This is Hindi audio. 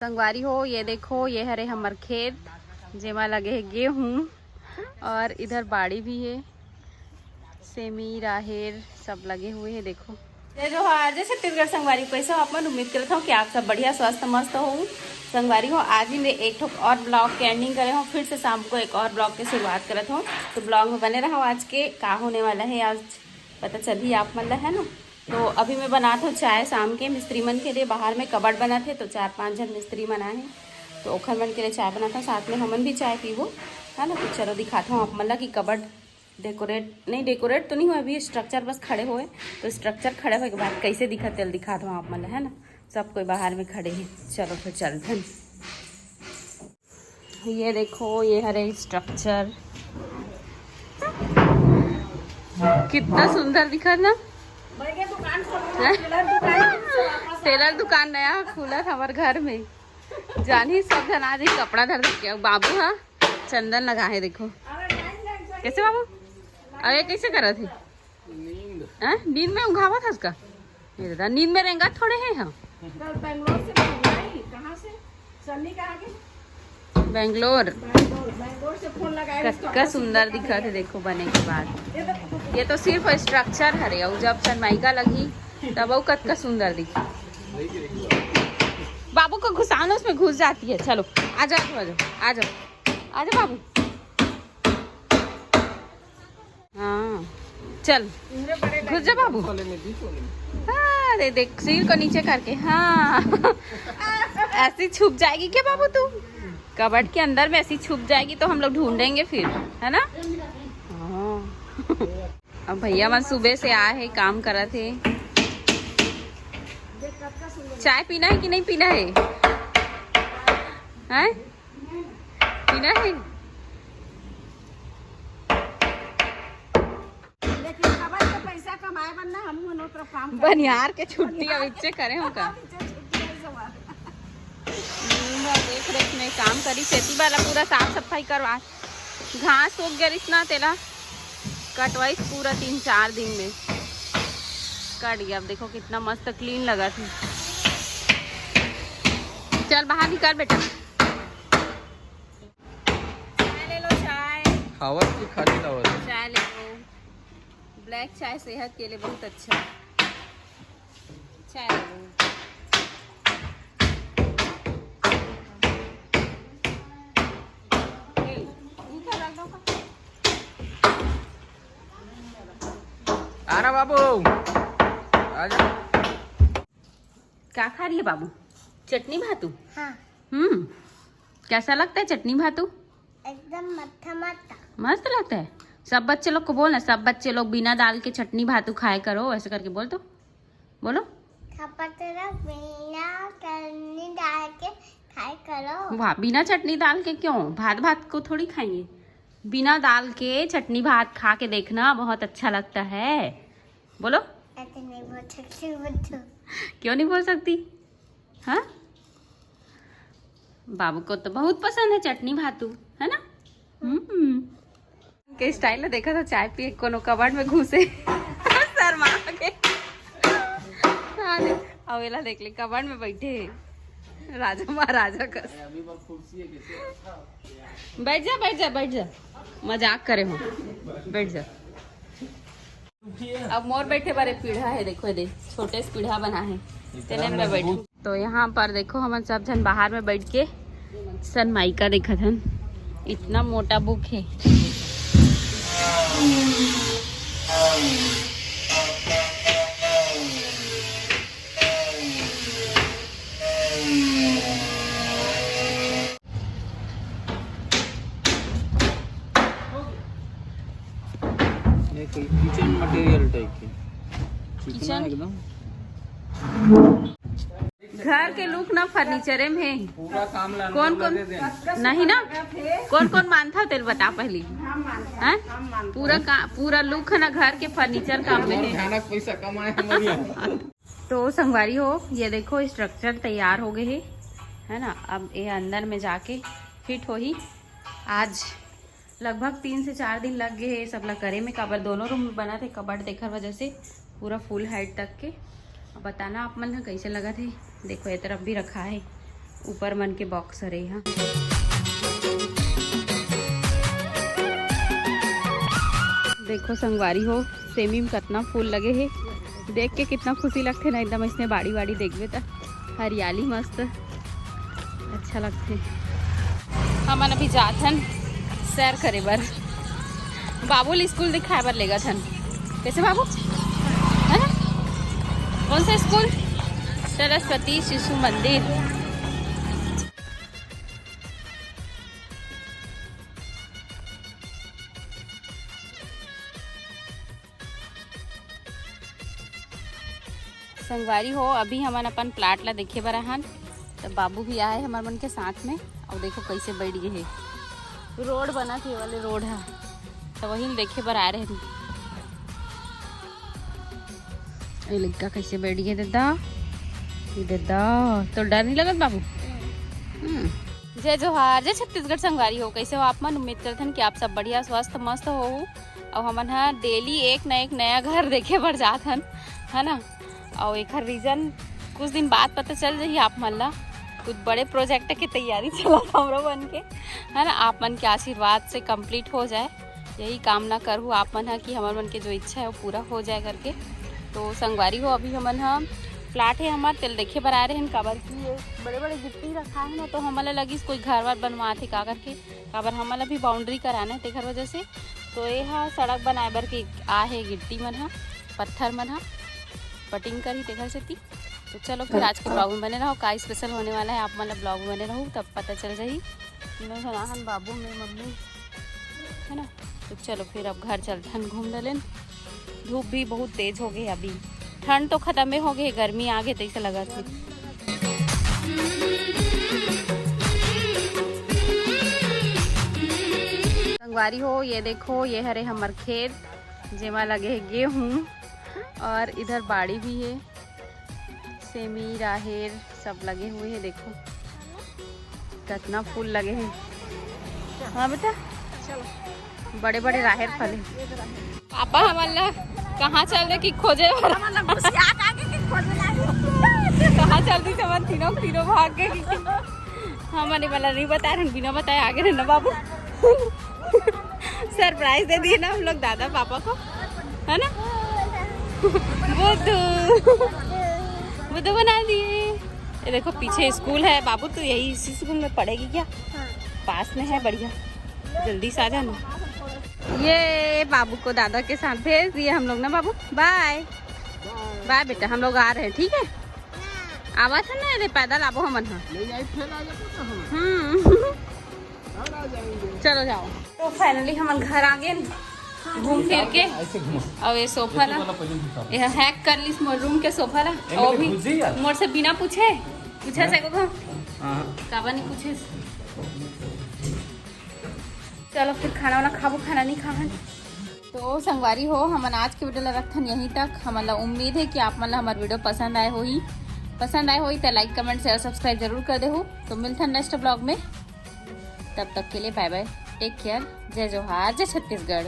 संगवारी हो, ये देखो ये हरे हमर खेत जेमा लगे है गेहूँ और इधर बाड़ी भी है, सेमी राहेर सब लगे हुए हैं। देखो ये जो आज है छत्तीसगढ़ संगवारी कैसे आप मन उम्मीद करता हूँ कि आप सब बढ़िया स्वस्थ मस्त हो। संगवारी हो आज ही मैं एक और ब्लॉग के एंडिंग करे हूँ, फिर से शाम को एक और ब्लॉग की शुरुआत करत हूँ। तो ब्लॉग में बने रहो, आज के का होने वाला है आज पता चली आप मतलब है ना। तो अभी मैं बनाता हूँ चाय शाम के मिस्त्री मन के लिए, बाहर में कबड़ बना थे तो 4-5 जन मिस्त्री मन आए हैं तो ओखर मन के लिए चाय बनाता हूँ, साथ में हमन भी चाय पीबो है ना। तो चलो दिखाता हूँ आप मतलब कि कबड़ डेकोरेट नहीं, डेकोरेट तो नहीं हुआ अभी, स्ट्रक्चर बस खड़े हुए। तो स्ट्रक्चर खड़े हुए के बाद कैसे दिखा तेल दिखा दो आप मतलब है ना। सब कोई बाहर में खड़े हैं, चलो फिर चलते हैं। ये देखो ये हरे स्ट्रक्चर कितना सुंदर दिखा ना। टेलर दुकान नया खुला था हमारे घर में, जानी सब जन आज कपड़ा धर के बाबू हाँ चंदन लगा है। देखो कैसे बाबू, अरे कैसे करा थे नींद में उंघावा था उसका, दादा नींद में रहेंगा थोड़े हैं हम। बेंगलोर से फोन लगाया, कितना सुंदर दिखा थे देखो बने के बाद। ये तो सिर्फ स्ट्रक्चर हरे और जब सनमाइका लगी तब वो कितना सुंदर दिखी। बाबू को घुसाना उसमें घुस जाती है। चलो आ जाओ आ जाओ आ जाओ आ जाओ बाबू। हाँ चल घुस जा बाबू। अरे देख सिर को नीचे करके, हाँ ऐसी छुप जाएगी क्या बाबू तू कबड़ के अंदर में, ऐसी छुप जाएगी तो हम लोग ढूंढेंगे फिर है ना। अब भैया मन सुबह से आए हैं, काम करा थे। चाय पीना है कि नहीं पीना है, हैं? पीना है लेकिन खबर तो पैसा कमाए बनना हम बनियार के छुट्टी अब इच्छे करे हम का देख रेख में काम करी, खेती वाला पूरा साफ सफाई करवा, घास सूख गया इतना तेला कटवाई पूरा 3-4 दिन में कट गया। अब देखो कितना मस्त क्लीन लगा थी। चल बाहर निकल बेटा, चाय ले लो। चाय खावत की खाली लावत, चाय ले लो, ब्लैक चाय सेहत के लिए बहुत अच्छा। चाय ले लो। आरा बाबू आजा। क्या खा रही है बाबू, चटनी भातू? हाँ। कैसा लगता है चटनी भातू? एकदम मत्था मत्था मस्त लगता है। सब बच्चे लोग को बोलना, सब बच्चे लोग बिना दाल के चटनी भातू खाए करो, ऐसे करके बोल दो। बोलो बिना चटनी डाल के खाए करो। वाह, बिना चटनी डाल के क्यों, भात भात को थोड़ी खाएंगे, बिना दाल के चटनी भात खा के देखना, बहुत अच्छा लगता है। बोलो। ऐसे नहीं बोल सकती बच्चों। क्यों नहीं बोल सकती? हाँ बाबू को तो बहुत पसंद है चटनी भातू है ना। के स्टाइल में देखा था, चाय पिए कोनो कबड़ में घुसे शर्मा के अवेला देख ले कबड़ में बैठे राजा महाराजा का। बैठ जा बैठ जा बैठ जा, मजाक करे हो, बैठ जा। अब मोर बैठे बारे पीढ़ा है, देखो दे छोटे से पीढ़ा बना है तेने में बैठू। तो यहाँ पर देखो हम सब जन बाहर में बैठ के सनमाइका देखा था, इतना मोटा बुक है। किचन मटेरियल टाइप की किचन एकदम घर के लुक ना फर्नीचर में है पूरा काम लाना। कौन कौन नहीं ना, कौन कौन मानता तेरे बता पहले हैं? पूरा लुक है ना घर के फर्नीचर काम में है। पैसा कमाए तो संगवारी हो, ये देखो स्ट्रक्चर तैयार हो गए है ना। अब ये अंदर में जाके फिट हो ही, आज लगभग 3 से 4 दिन लग गए सब लग करे में। कबर दोनों रूम में बना थे, कबड़ देखा वजह से पूरा फुल हाइट तक के। अब बताना आप मन कैसे लगा थे। देखो ये तरफ भी रखा है ऊपर मन के बॉक्स हरे यहाँ। देखो संगवारी हो सेमी में कितना फूल लगे है, देख के कितना खुशी लगते ना एकदम। इसने बाड़ी बाड़ी देखबे तो हरियाली मस्त अच्छा लगते। हमन अभी जात हन सैर करे बर, बाबू स्कूल दिखाए बर लेगा थन। कैसे बाबू है ना? कौन सा स्कूल? सरस्वती शिशु मंदिर। संगवारी हो अभी हमन अपन प्लाट ला देखे बर हन, तो बाबू भी आए हमारे मन के साथ में। और देखो कैसे बैठ गए है, रोड बना के वाले रोड है, तो वही देखे बर आ रहे हैं। ये लड़का कैसे बैठ गए दादा, दादा तो डर नहीं लगत बाबू? जय जोहार, जय छत्तीसगढ़। संगवारी हो कैसे हो आप मन? उम्मीद करते हैं कि आप सब बढ़िया स्वस्थ मस्त हो। और हमन हा डेली एक नया घर देखे बर जात हन, है ना। और एक रीजन कुछ दिन बाद पता चल जाही आप मन ला, कुछ बड़े प्रोजेक्ट की तैयारी चला हमरो बन के, है ना। आप मन के आशीर्वाद से कंप्लीट हो जाए, यही कामना करूँ आप मन हा कि हमारे मन के जो इच्छा है वो पूरा हो जाए करके। तो संगवारी हो अभी हमन हा प्लाट है हमारे तेल देखे बर आ रहे हैं। काबर की ये बड़े बड़े गिट्टी रखा है ना, तो हमला लगी कोई घर वर बनवाते का करके, काबर हमला भी बाउंड्री कराना है तेखर वजह से। तो ये हा सड़क बनाए बर के आ है गिट्टी मन हा, पत्थर मन हा कटिंग करी तेखर से थी। तो चलो फिर आज के ब्लॉग में बने रहो, का स्पेशल होने वाला है आप मतलब ब्लॉग में बने रहो तब पता चल जाही। तीनों जनाहन बाबू में मम्मी, है ना। तो चलो फिर अब घर चलते हैं घूम लेन। धूप भी बहुत तेज हो गई, अभी ठंड तो खत्म हो गई, गर्मी आ गई तैसे लगा थी। संगवारी हो ये देखो ये हरे हमार खेत जेमा लगे है गेहूँ, और इधर बाड़ी भी है, सेमी राहेर सब लगे हुए हैं। देखो कितना फूल लगे हैं। हाँ बेटा चलो, बड़े बड़े राहेर फले। पापा हमारा कहाँ चल रहे कि खोजे कहाँ चल रही समझ तीनों भाग गए। हमारे वाला नहीं बता रहे, बिना बताए आगे रहना बाबू। सरप्राइज दे दिए ना हम लोग दादा पापा को, है ना। बुद्धू बना दिए। ये देखो पीछे स्कूल है बाबू, तो यही इसी स्कूल में पढ़ेगी क्या? पास में है, बढ़िया, जल्दी से आ जाना। ये बाबू को दादा के साथ भेज दिए हम लोग ना बाबू। बाय बाय बेटा, हम लोग आ रहे हैं, ठीक है। आवाज है ना, पैदल आबो हमन। चलो जाओ। तो फाइनली हम घर आ गए घूम फिर के। अब ये सोफा ला ये हैक कर ली मोर रूम के सोफा ला, और भी मोर से बिना पूछे से को काबा नहीं पूछे। चलो फिर खाना वाना खाबो, खाना नहीं खावन। तो संगवारी हो हमन आज के वीडियो ला रखथन यहीं तक। हमला उम्मीद है कि आप मन ला हमार वीडियो पसंद आए होई तो लाइक कमेंट शेयर सब्सक्राइब जरूर कर दे हो। तो मिलथन नेक्स्ट ब्लॉग में, तब तक के लिए बाय बाय, टेक केयर, जय जोहार, जय छत्तीसगढ़।